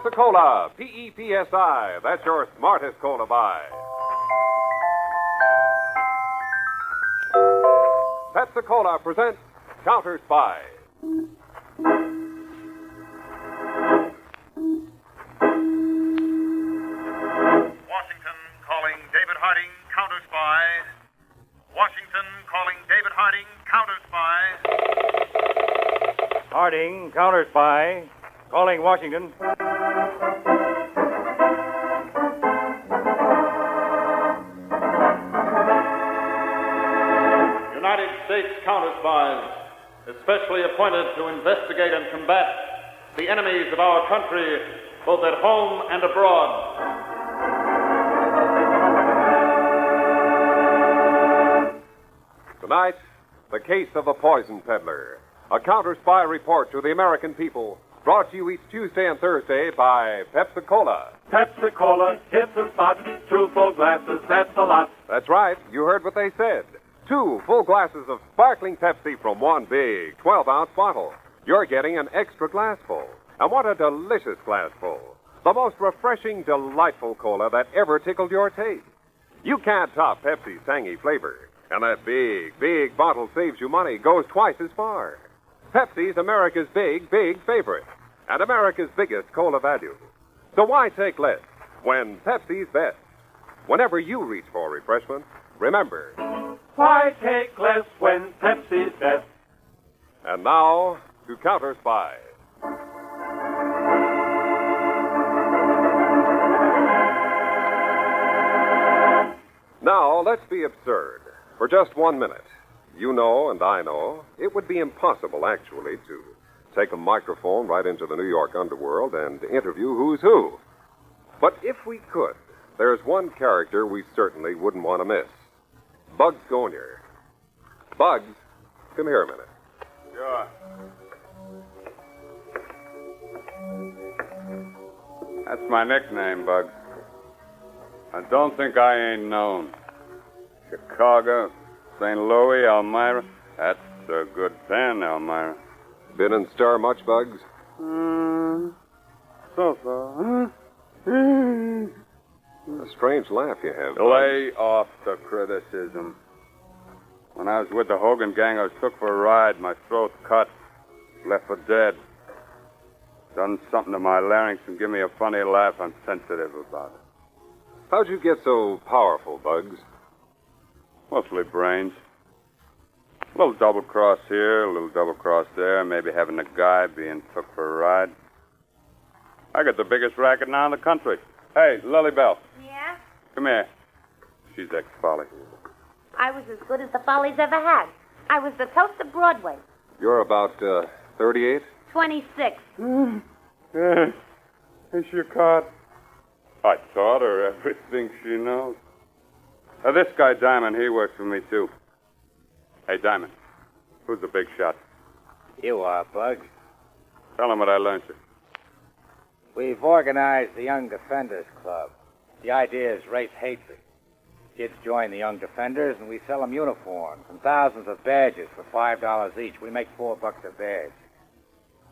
Pepsi-Cola, P-E-P-S-I. That's your smartest cola buy. Pepsi-Cola presents CounterSpy. Washington calling David Harding, CounterSpy. Washington calling David Harding, CounterSpy. Harding, CounterSpy. Calling Washington. United States counterspies, especially appointed to investigate and combat the enemies of our country, both at home and abroad. Tonight, the case of the poison peddler. A counter-spy report to the American people, brought to you each Tuesday and Thursday by Pepsi-Cola. Pepsi-Cola, hit the spot, 2 full glasses, that's a lot. That's right, you heard what they said. 2 full glasses of sparkling Pepsi from one big 12-ounce bottle. You're getting an extra glassful. And what a delicious glassful. The most refreshing, delightful cola that ever tickled your taste. You can't top Pepsi's tangy flavor. And that big bottle saves you money, goes twice as far. Pepsi's America's big favorite. And America's biggest cola value. So why take less when Pepsi's best? Whenever you reach for refreshment, remember... Why take less when Pepsi's best? And now, to CounterSpy. Now, let's be absurd. For just 1 minute. You know, and I know, it would be impossible, actually, to take a microphone right into the New York underworld and interview who's who. But if we could, there's one character we certainly wouldn't want to miss. Bugs Gonier. Bugs, come here a minute. Sure. That's my nickname, Bugs. I don't think I ain't known. Chicago, St. Louis, Elmira. That's a good pen, Elmira. Been in Star much, Bugs? So. A strange laugh you have, Lay off the criticism. When I was with the Hogan gang, I was took for a ride. My throat cut. Left for dead. Done something to my larynx and give me a funny laugh. I'm sensitive about it. How'd you get so powerful, Bugs? Mostly brains. A little double cross here, a little double cross there, maybe having a guy being took for a ride. I got the biggest racket now in the country. Hey, Lily Bell. Yeah? Come here. She's ex-Folly. I was as good as the Follies ever had. I was the toast of Broadway. You're about 38? 26. Is she caught? I taught her everything she knows. This guy, Diamond, he works for me, too. Hey, Diamond, who's the big shot? You are, Bugs. Tell him what I learned you. We've organized the Young Defenders Club. The idea is race hatred. Kids join the Young Defenders, and we sell them uniforms and thousands of badges for $5 each. We make $4 a badge.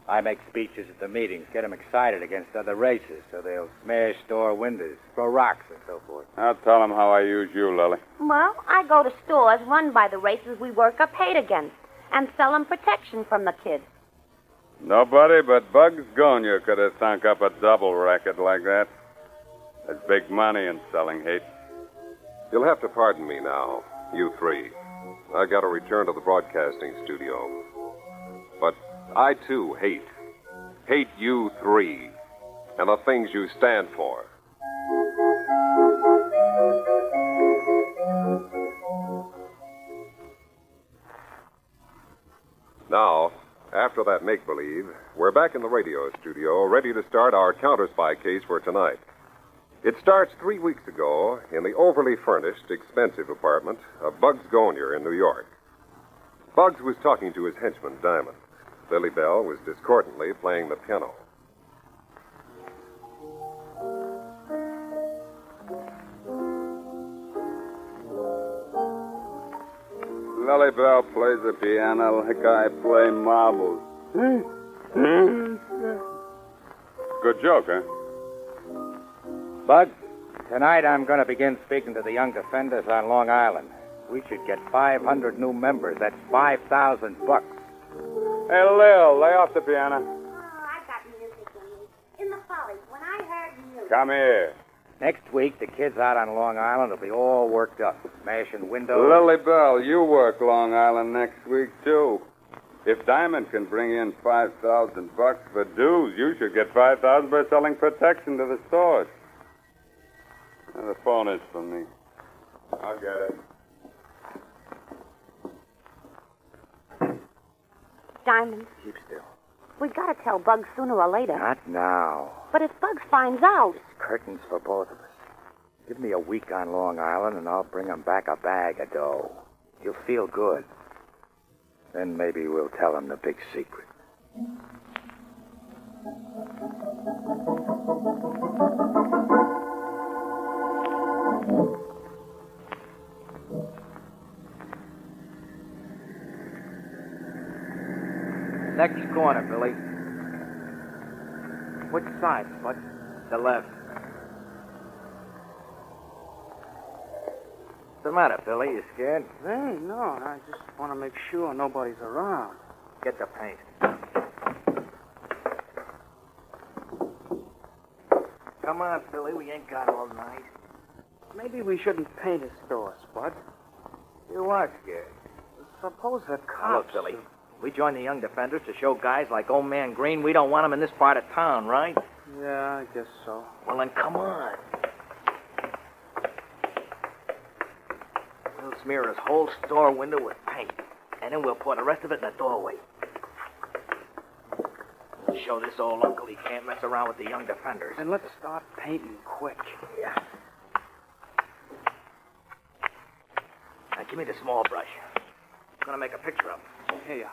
I make speeches at the meetings, get them excited against other races, so they'll smash store windows, throw rocks, and so forth. I'll tell them how I use you, Lily. Well, I go to stores run by the races we work up hate against and sell them protection from the kids. Nobody but Bugs Gonier could have thunk up a double racket like that. There's big money in selling hate. You'll have to pardon me now, you three. I got to return to the broadcasting studio. But I, too, hate. Hate you three and the things you stand for. Now, after that make-believe, we're back in the radio studio, ready to start our counter-spy case for tonight. It starts 3 weeks ago in the overly furnished, expensive apartment of Bugs Gonier in New York. Bugs was talking to his henchman, Diamond. Lily Bell was discordantly playing the piano. Lily Bell plays the piano like I play marbles. Good joke, huh? Bug, tonight I'm going to begin speaking to the young defenders on Long Island. We should get 500 new members. That's $5,000. Hey, Lil, lay off the piano. Oh, I've got music in the follies. When I heard music. Come here. Next week, the kids out on Long Island will be all worked up, smashing windows. Lily Bell, you work Long Island next week, too. If Diamond can bring in $5,000 for dues, you should get $5,000 by selling protection to the stores. Now, the phone is for me. I'll get it. Diamond, Keep still. we got to tell Bugs sooner or later. Not now. But if Bugs finds out... Curtains for both of us. Give me a week on Long Island, and I'll bring him back a bag of dough. He'll feel good. Then maybe we'll tell him the big secret. Next corner, Billy. Which side, Bud? The left. What's the matter, Billy? You scared? Hey, no, I just want to make sure nobody's around. Get the paint. Come on, Billy. We ain't got all night. Maybe we shouldn't paint his store, Spud. You are scared. Suppose the Look, cops... Billy. We joined the Young Defenders to show guys like Old Man Green we don't want them in this part of town, right? Yeah, I guess so. Well, then come on. We'll smear his whole store window with paint, and then we'll pour the rest of it in the doorway. We'll show this old uncle he can't mess around with the Young Defenders. And let's start painting quick. Yeah. Now, give me the small brush. I'm gonna make a picture of him. Here you are.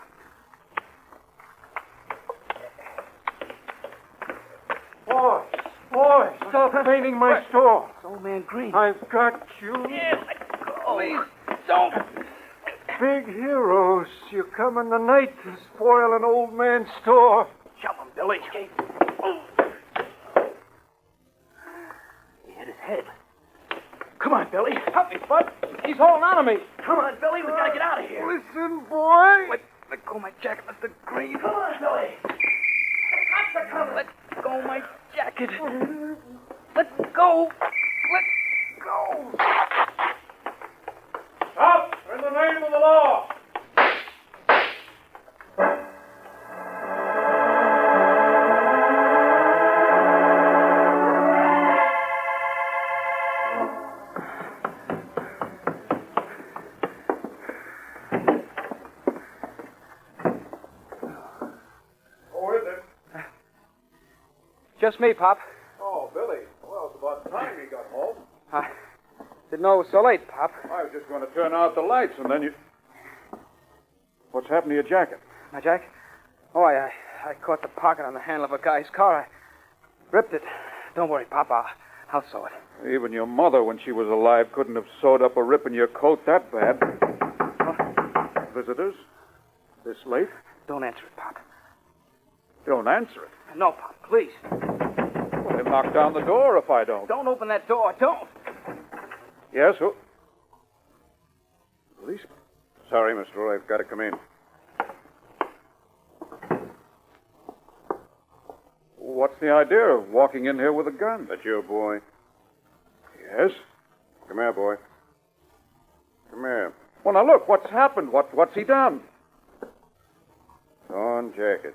Boy, stop painting my store. It's Old Man Green. I've got you. Yeah, let go. Please, don't. Big heroes. You come in the night to spoil an old man's store. Shove him, Billy. He hit his head. Come on, Billy. Help me, Spud. He's holding on to me. Come on, Billy. We gotta get out of here. Listen, boy. Let go of my jacket, Mr. Green. Come on, Billy. The cops are coming. Let go of my jacket. Let go. Let go. Stop in the name of the law. Who is it? Just me, Pop. Oh, Billy. Well, it's about time you got home. I didn't know it was so late, Pop. I was just going to turn out the lights, and then you... What's happened to your jacket? My jacket? Oh, I caught the pocket on the handle of a guy's car. I ripped it. Don't worry, Pop. I'll sew it. Even your mother, when she was alive, couldn't have sewed up a rip in your coat that bad. Visitors? This late? Don't answer it, Pop. Don't answer it. No, Pop, please. Well, they'll knock down the door if I don't. Don't open that door. Don't. Yes, who? Policeman. Sorry, Mr. Roy. I've got to come in. What's the idea of walking in here with a gun? That your boy? Yes. Come here, boy. Come here. Well, now look, what's happened? What's he done? Torn jacket.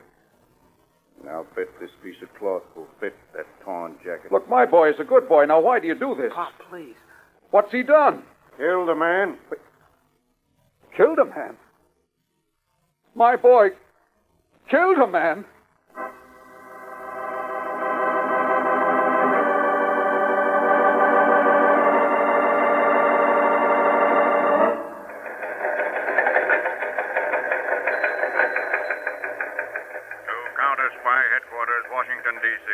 Now fit this piece of cloth will fit that torn jacket. Look, my boy is a good boy. Now, why do you do this? Pop, please. What's he done? Killed a man. Killed a man. My boy killed a man. CounterSpy headquarters, Washington, D.C.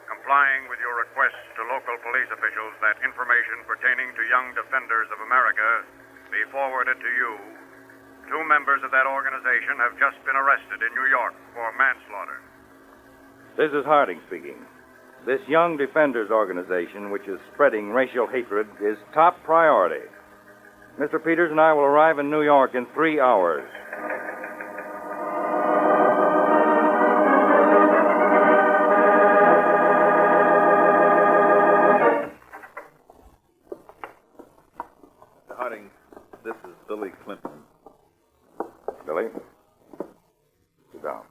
Complying with your request to local police officials that information pertaining to Young Defenders of America be forwarded to you, 2 members of that organization have just been arrested in New York for manslaughter. This is Harding speaking. This Young Defenders organization, which is spreading racial hatred, is top priority. Mr. Peters and I will arrive in New York in 3 hours. Mr. Harding, this is Billy Clinton. Billy? Sit down.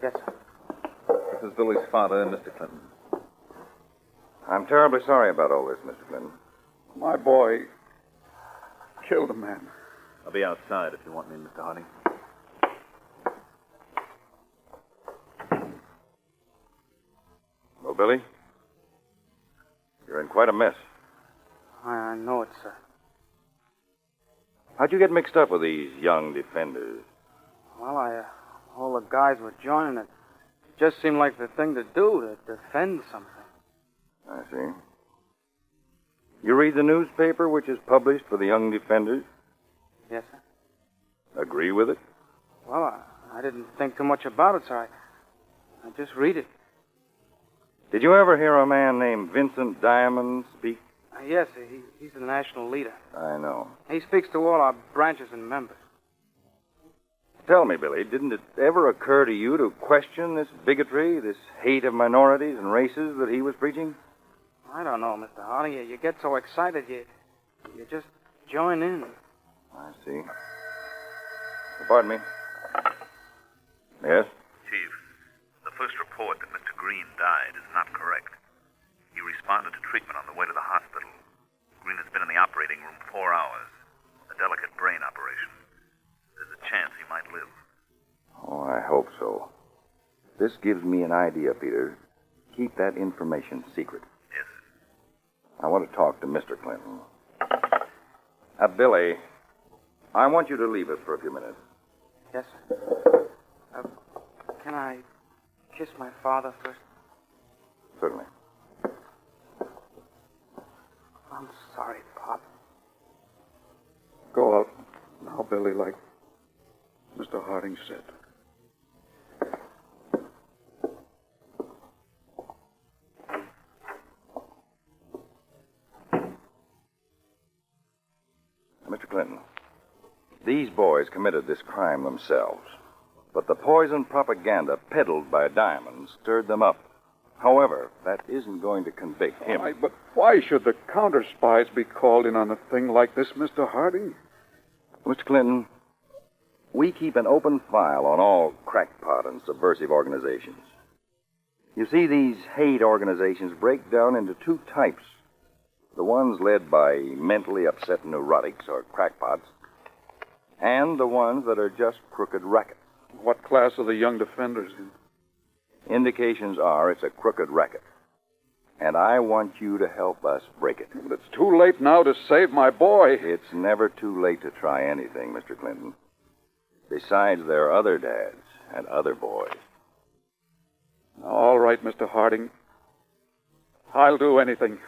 Yes, sir. This is Billy's father, Mr. Clinton. I'm terribly sorry about all this, Mr. Clinton. My boy killed a man. I'll be outside if you want me, Mr. Harding. Well, Billy, you're in quite a mess. I know it, sir. How'd you get mixed up with these Young Defenders? Well, all the guys were joining it. It just seemed like the thing to do, to defend something. I see. You read the newspaper which is published for the Young Defenders? Yes, sir. Agree with it? Well, I didn't think too much about it, sir. I just read it. Did you ever hear a man named Vincent Diamond speak? Yes, he's the national leader. I know. He speaks to all our branches and members. Tell me, Billy, didn't it ever occur to you to question this bigotry, this hate of minorities and races that he was preaching? I don't know, Mr. Harding. You get so excited, you just join in. I see. Pardon me. Yes? Chief, the first report that Mr. Green died is not correct. He responded to treatment on the way to the hospital. Green has been in the operating room 4 hours. A delicate brain operation. There's a chance he might live. Oh, I hope so. This gives me an idea, Peter. Keep that information secret. Yes, I want to talk to Mr. Clinton. Billy, I want you to leave us for a few minutes. Yes, sir. Can I kiss my father first? Certainly. I'm sorry, Pop. Go out now, Billy, like Mr. Harding said. Mr. Clinton, these boys committed this crime themselves, but the poison propaganda peddled by Diamond stirred them up. However, that isn't going to convict him. But why should the CounterSpies be called in on a thing like this, Mr. Harding? Mr. Clinton, we keep an open file on all crackpot and subversive organizations. You see, these hate organizations break down into 2 types. The ones led by mentally upset neurotics or crackpots, and the ones that are just crooked rackets. What class are the Young Defenders in? Indications are it's a crooked racket. And I want you to help us break it. But it's too late now to save my boy. It's never too late to try anything, Mr. Clinton. Besides, there are other dads and other boys. All right, Mr. Harding. I'll do anything.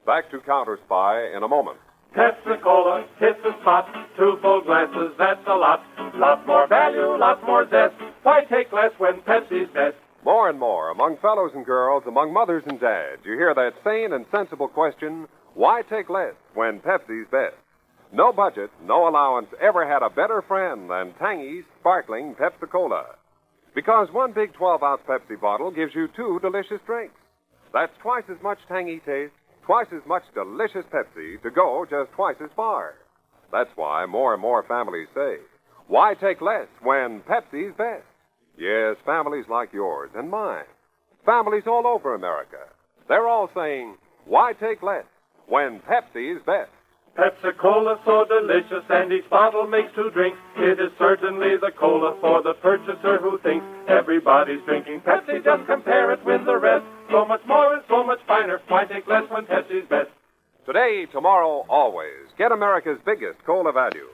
Back to CounterSpy in a moment. Pepsi-Cola, hits the spot. 2 full glasses, that's a lot. Lot more value, lot more zest. Why take less when Pepsi's best? More and more, among fellows and girls, among mothers and dads, you hear that sane and sensible question, why take less when Pepsi's best? No budget, no allowance ever had a better friend than tangy, sparkling Pepsi-Cola. Because one big 12-ounce Pepsi bottle gives you 2 delicious drinks. That's twice as much tangy taste, twice as much delicious Pepsi to go just twice as far. That's why more and more families say, why take less when Pepsi's best? Yes, families like yours and mine. Families all over America. They're all saying, why take less when Pepsi's best? Pepsi-Cola so delicious, and each bottle makes 2 drinks. It is certainly the cola for the purchaser who thinks everybody's drinking Pepsi. Just compare it with the rest. So much more and so much finer. Why take less when Pepsi's best? Today, tomorrow, always. Get America's biggest cola value.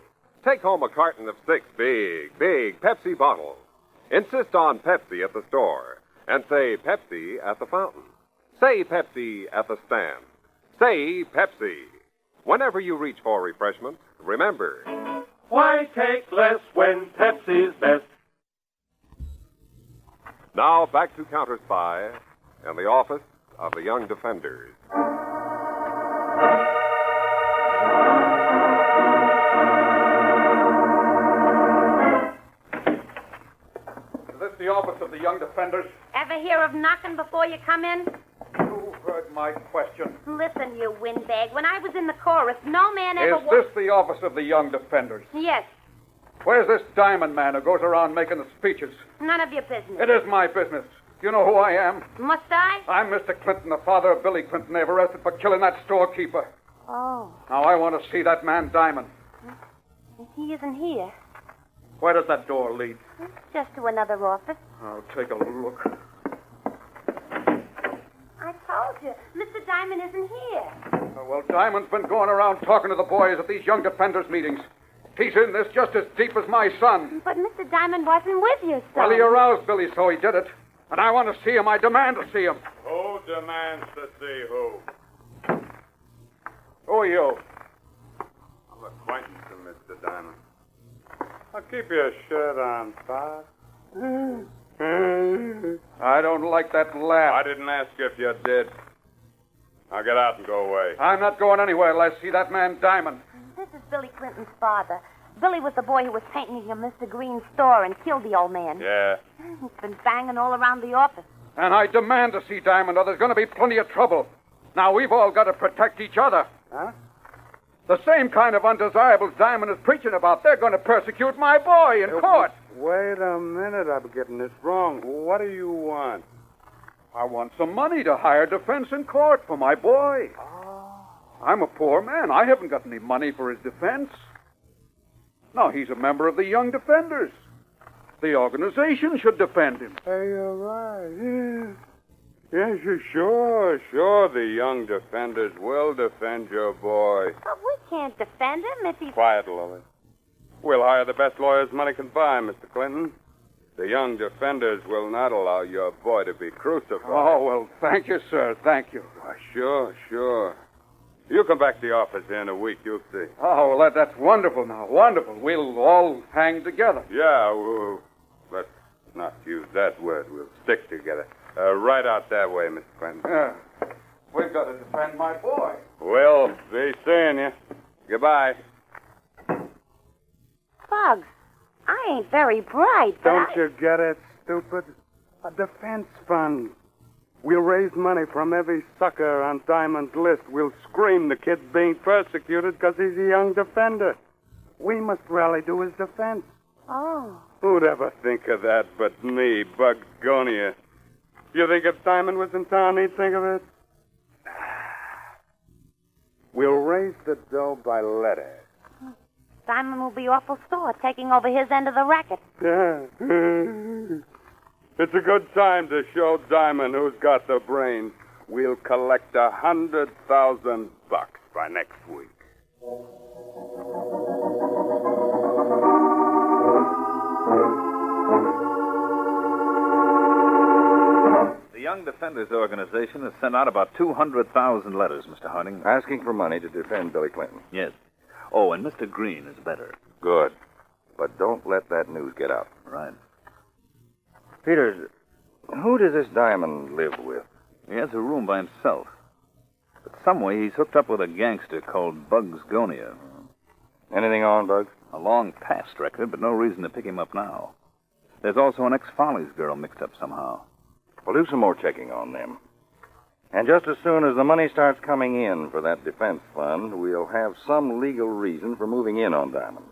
Take home a carton of 6 big Pepsi bottles. Insist on Pepsi at the store. And say Pepsi at the fountain. Say Pepsi at the stand. Say Pepsi. Whenever you reach for refreshment, remember, Why take less when Pepsi's best? now back to CounterSpy and the office of the Young Defenders. Is this the office of the Young Defenders? Ever hear of knocking before you come in? You heard my question. Listen, you windbag. When I was in the chorus, no man ever... Is this the office of the Young Defenders? Yes. Where's this diamond man who goes around making the speeches? None of your business. It is my business. You know who I am? Must I? I'm Mr. Clinton, the father of Billy Clinton. They've arrested for killing that storekeeper. Oh. Now I want to see that man Diamond. He isn't here. Where does that door lead? Just to another office. I'll take a look. I told you. Mr. Diamond isn't here. Well, Diamond's been going around talking to the boys at these Young Defenders meetings. He's in this just as deep as my son. But Mr. Diamond wasn't with you, son. Well, he aroused Billy, so he did it. And I want to see him. I demand to see him. Who demands to see who? Who are you? I'm acquaintance to Mr. Diamond. Now keep your shirt on, Bob. I don't like that laugh. I didn't ask you if you did. Now get out and go away. I'm not going anywhere till I see that man Diamond. This is Billy Clinton's father. Billy was the boy who was painting in Mr. Green's store and killed the old man. Yeah. He's been banging all around the office. And I demand to see Diamond, or there's going to be plenty of trouble. Now, we've all got to protect each other. Huh? The same kind of undesirables Diamond is preaching about. They're going to persecute my boy in court. Wait a minute. I'm getting this wrong. What do you want? I want some money to hire defense in court for my boy. I'm a poor man. I haven't got any money for his defense. Now, he's a member of the Young Defenders. The organization should defend him. Hey, you're right. Yes, sure. The Young Defenders will defend your boy. But we can't defend him if he's... Quiet, Lily. We'll hire the best lawyers money can buy, Mr. Clinton. The Young Defenders will not allow your boy to be crucified. Oh, well, thank you, sir. Thank you. Why, sure. You come back to the office here in a week, you'll see. Oh, well, that's wonderful now. Wonderful. We'll all hang together. Yeah, well, let's not use that word. We'll stick together. Right out that way, Mr. Clinton. Yeah. We've got to defend my boy. We'll be seeing you. Goodbye. Bugs, I ain't very bright, but Don't you get it, stupid? A defense fund. We'll raise money from every sucker on Diamond's list. We'll scream the kid's being persecuted because he's a young defender. We must rally to his defense. Oh. Who'd ever think of that but me, Bugs Gonia? You think if Diamond was in town, he'd think of it? We'll raise the dough by letter. Diamond will be awful sore taking over his end of the racket. Yeah. It's a good time to show Diamond who's got the brains. We'll collect $100,000 by next week. The Young Defenders Organization has sent out about 200,000 letters, Mr. Harding. Asking for money to defend Billy Clinton. Yes. Oh, and Mr. Green is better. Good. But don't let that news get out. Right. Peters, who does this Diamond live with? He has a room by himself. But some way he's hooked up with a gangster called Bugs Gonia. Anything on, Bugs? A long past record, but no reason to pick him up now. There's also an ex-Follies girl mixed up somehow. We'll do some more checking on them. And just as soon as the money starts coming in for that defense fund, we'll have some legal reason for moving in on Diamond.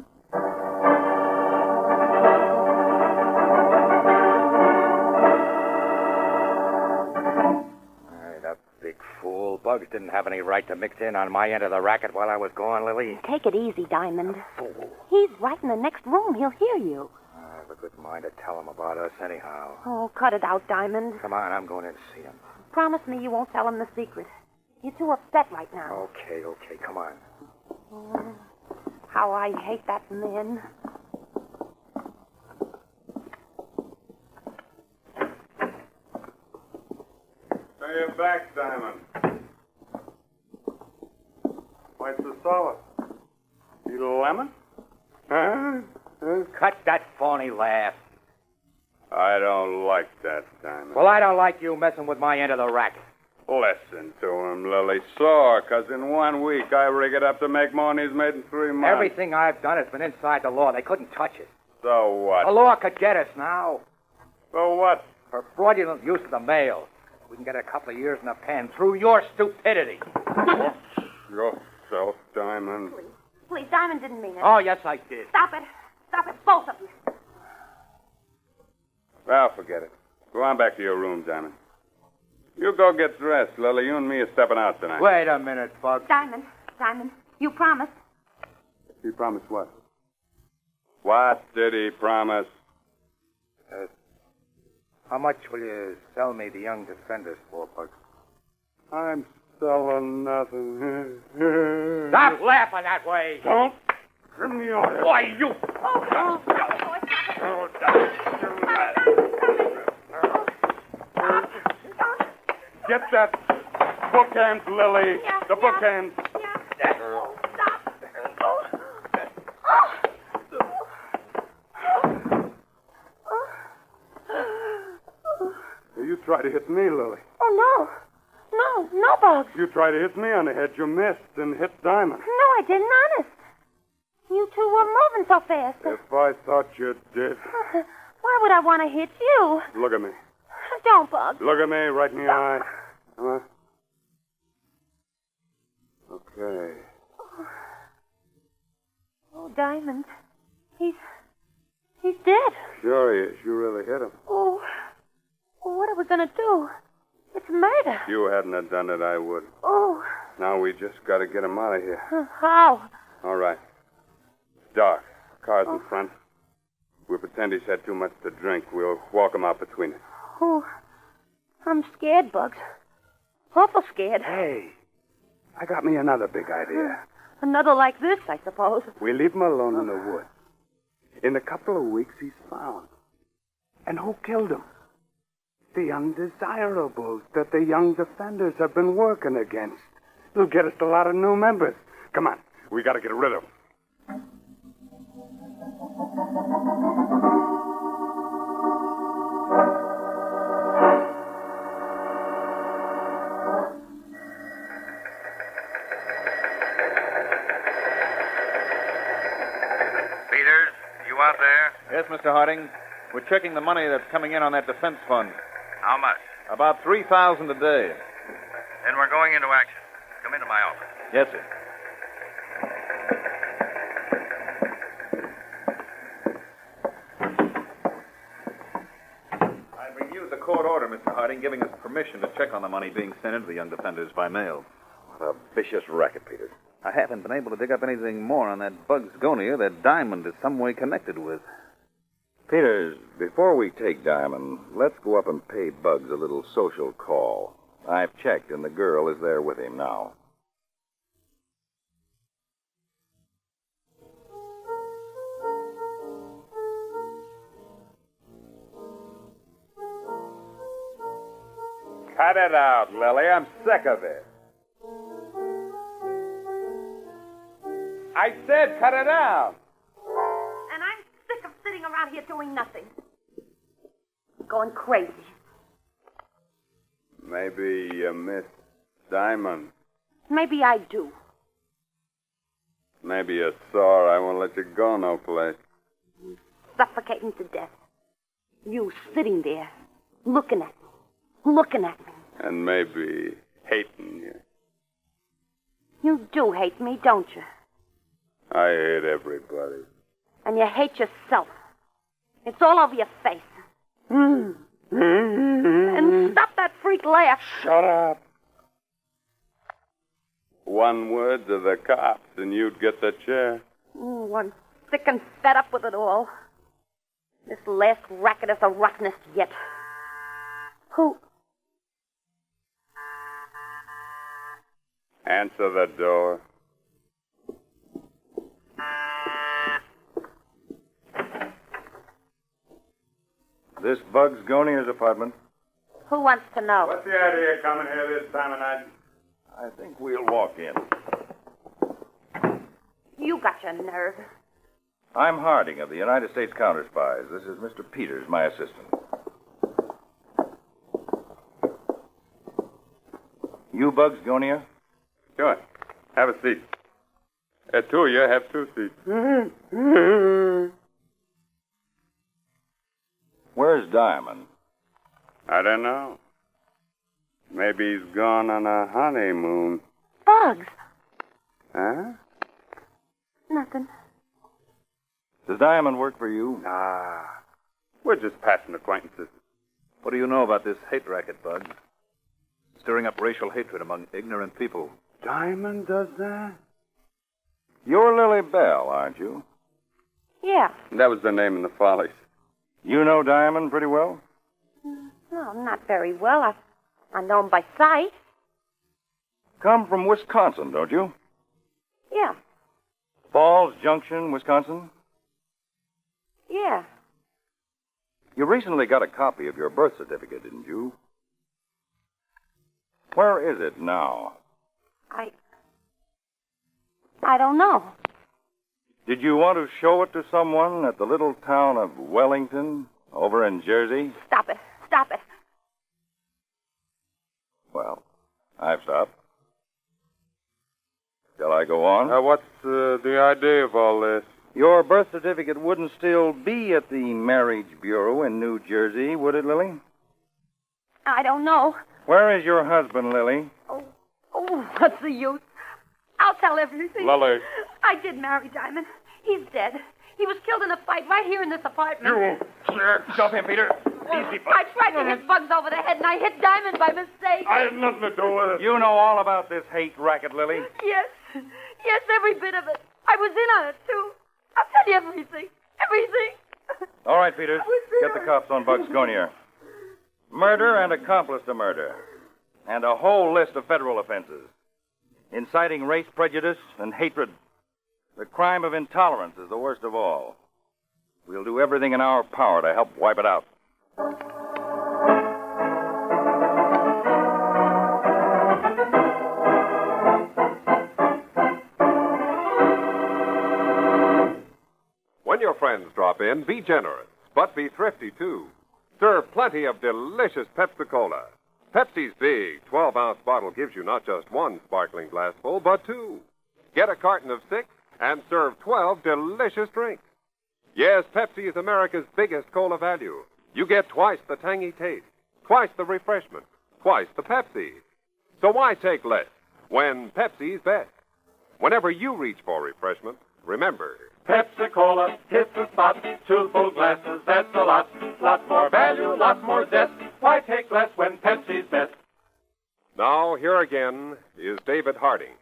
That big fool. Bugs didn't have any right to mix in on my end of the racket while I was gone, Lily. Take it easy, Diamond. He's right in the next room. He'll hear you. I have a good mind to tell him about us anyhow. Oh, cut it out, Diamond. Come on, I'm going in to see him. Promise me you won't tell him the secret. You're too upset right now. Okay, come on. Oh, how I hate that man. Pay your back, Diamond. Why suspense? sour? Need a lemon? Huh? Cut that phony laugh. I don't like that, Diamond. Well, I don't like you messing with my end of the racket. Listen to him, Lily. Sore, 'cause in 1 week I rig it up to make more than he's made in 3 months. Everything I've done has been inside the law. They couldn't touch it. So what? The law could get us now. So what? For fraudulent use of the mail. We can get a couple of years in the pen through your stupidity. Yourself, Diamond. Please, Diamond didn't mean it. Oh, yes, I did. Stop it. Stop it, both of you. Well, forget it. Go on back to your room, Diamond. You go get dressed, Lily. You and me are stepping out tonight. Wait a minute, Bugs. Diamond, you promised. He promised what? What did he promise? How much will you sell me the young defenders for, Bugs? I'm selling nothing. Stop laughing that way. Don't give me order. Why, you... Get that bookends, Lily. The bookends. You try to hit me, Lily. Oh, no, Bugs. You try to hit me on the head. You missed and hit Diamond. No, I didn't, honest. You two were moving so fast. If I thought you did. Why would I want to hit you? Look at me. Don't, Bugs. Look at me right in the eye. Huh? Okay. Oh, Diamond. He's dead. Sure he is. You really hit him. Oh, well, what are we going to do? It's murder. If you hadn't have done it, I would. Oh. Now we just got to get him out of here. How? All right. It's dark. Car's in front. We'll pretend he's had too much to drink. We'll walk him out between us. Oh, I'm scared, Bugs. Awful scared. Hey, I got me another big idea. Another like this, I suppose. We leave him alone in the woods. In a couple of weeks, he's found. And who killed him? The undesirables that the young defenders have been working against. It'll get us a lot of new members. Come on, we got to get rid of them. Peters, you out there? Yes, Mr. Harding. We're checking the money that's coming in on that defense fund. How much? About $3,000 a day. Then we're going into action. Come into my office. Yes, sir. I've reviewed the court order, Mr. Harding, giving us permission to check on the money being sent into the young defenders by mail. What a vicious racket, Peters. I haven't been able to dig up anything more on that Bugs Gonia that Diamond is some way connected with. Peters, before we take Diamond, let's go up and pay Bugs a little social call. I've checked, and the girl is there with him now. Cut it out, Lily. I'm sick of it. I said cut it out. And I'm sick of sitting around here doing nothing. Going crazy. Maybe you missed Diamond. Maybe I do. Maybe you're sore. I won't let you go no place. Suffocating to death. You sitting there, looking at me. And maybe hating you. You do hate me, don't you? I hate everybody. And you hate yourself. It's all over your face. And stop that freak laugh. Shut up. One word to the cops and you'd get the chair. I'm sick and fed up with it all. This last racket is the rottenest yet. Who? Answer the door. This Bugs Gonia's apartment? Who wants to know? What's the idea of coming here this time of night? I think we'll walk in. got your nerve. I'm Harding of the United States CounterSpies. This is Mr. Peters, my assistant. You Bugs Gonia? Sure. Have a seat. Two of you have 2 seats. Where's Diamond? I don't know. Maybe he's gone on a honeymoon. Bugs. Huh? Nothing. Does Diamond work for you? Nah. We're just passing acquaintances. What do you know about this hate racket, Bugs? Stirring up racial hatred among ignorant people. Diamond does that? You're Lily Bell, aren't you? Yeah. That was the name in the Follies. You know Diamond pretty well? No, not very well. I know him by sight. Come from Wisconsin, don't you? Yeah. Falls Junction, Wisconsin? Yeah. You recently got a copy of your birth certificate, didn't you? Where is it now? I don't know. Did you want to show it to someone at the little town of Wellington over in Jersey? Stop it. Stop it. Well, I've stopped. Shall I go on? What's the idea of all this? Your birth certificate wouldn't still be at the Marriage Bureau in New Jersey, would it, Lily? I don't know. Where is your husband, Lily? Oh, what's the use? I'll tell everything. Lily. I did marry Diamond. He's dead. He was killed in a fight right here in this apartment. Stop him, Peter. Easy, I tried to hit Bugs over the head, and I hit Diamond by mistake. I had nothing to do with it. You know all about this hate racket, Lily. Yes. Yes, every bit of it. I was in on it, too. I'll tell you everything. Everything. All right, Peters. Get the cops on Bugs Gonia. Murder and accomplice to murder. And a whole list of federal offenses. Inciting race prejudice and hatred. The crime of intolerance is the worst of all. We'll do everything in our power to help wipe it out. When your friends drop in, be generous, but be thrifty, too. Serve plenty of delicious Pepsi-Cola. Pepsi's big 12-ounce bottle gives you not just one sparkling glassful, but 2. Get a carton of 6 and serve 12 delicious drinks. Yes, Pepsi is America's biggest cola value. You get twice the tangy taste, twice the refreshment, twice the Pepsi. So why take less when Pepsi's best? Whenever you reach for refreshment, remember, Pepsi-Cola hits the spot. 2 full glasses, that's a lot. Lot more value, lot more zest. Why take less when Pepsi's best? now here again is David Harding.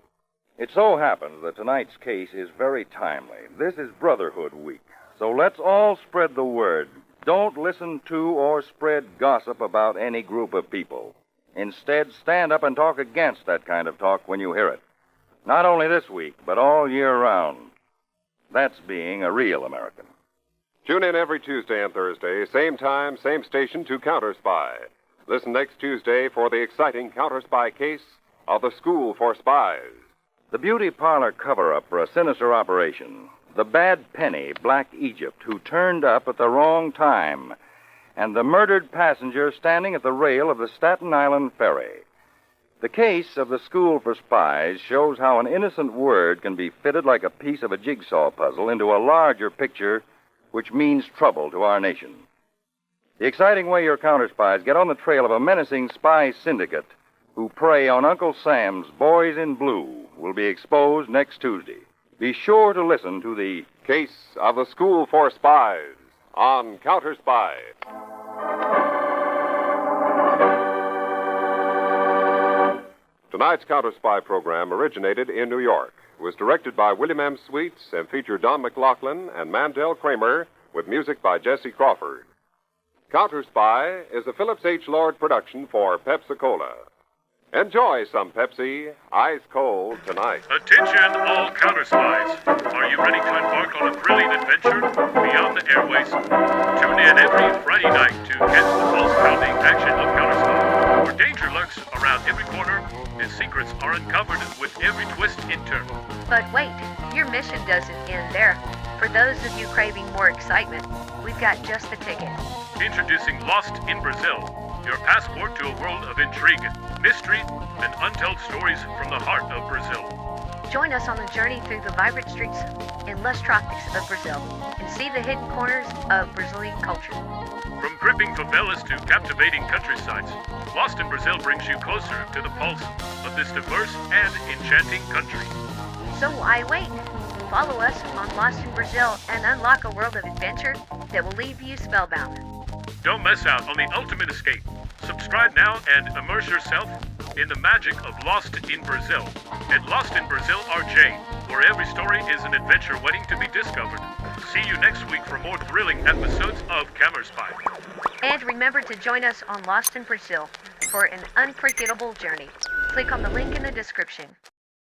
It so happens that tonight's case is very timely. This is Brotherhood Week, so let's all spread the word. Don't listen to or spread gossip about any group of people. Instead, stand up and talk against that kind of talk when you hear it. Not only this week, but all year round. That's being a real American. Tune in every Tuesday and Thursday, same time, same station, to CounterSpy. Listen next Tuesday for the exciting CounterSpy case of the School for Spies. The beauty parlor cover-up for a sinister operation. The bad penny, Black Egypt, who turned up at the wrong time. And the murdered passenger standing at the rail of the Staten Island ferry. The case of the School for Spies shows how an innocent word can be fitted like a piece of a jigsaw puzzle into a larger picture which means trouble to our nation. The exciting way your counterspies get on the trail of a menacing spy syndicate who prey on Uncle Sam's boys in blue will be exposed next Tuesday. Be sure to listen to the Case of the School for Spies on CounterSpy. Tonight's CounterSpy program originated in New York. It was directed by William M. Sweets and featured Don McLaughlin and Mandel Kramer with music by Jesse Crawford. CounterSpy is a Phillips H. Lord production for Pepsi-Cola. Enjoy some Pepsi ice cold tonight. Attention, all counterspies. Are you ready to embark on a thrilling adventure beyond the airways? Tune in every Friday night to catch the pulse-pounding action of Counterspy, where danger lurks around every corner and secrets are uncovered with every twist and turn. But wait, you're mission doesn't end there. For those of you craving more excitement, we've got just the ticket. Introducing Lost in Brazil, your passport to a world of intrigue, mystery, and untold stories from the heart of Brazil. Join us on the journey through the vibrant streets and lush tropics of Brazil and see the hidden corners of Brazilian culture. From gripping favelas to captivating countrysides, Lost in Brazil brings you closer to the pulse of this diverse and enchanting country. So why wait? Follow us on Lost in Brazil and unlock a world of adventure that will leave you spellbound. Don't miss out on the ultimate escape. Subscribe now and immerse yourself in the magic of Lost in Brazil at Lost in Brazil RJ, where every story is an adventure waiting to be discovered. See you next week for more thrilling episodes of CounterSpy. And remember to join us on Lost in Brazil for an unforgettable journey. Click on the link in the description.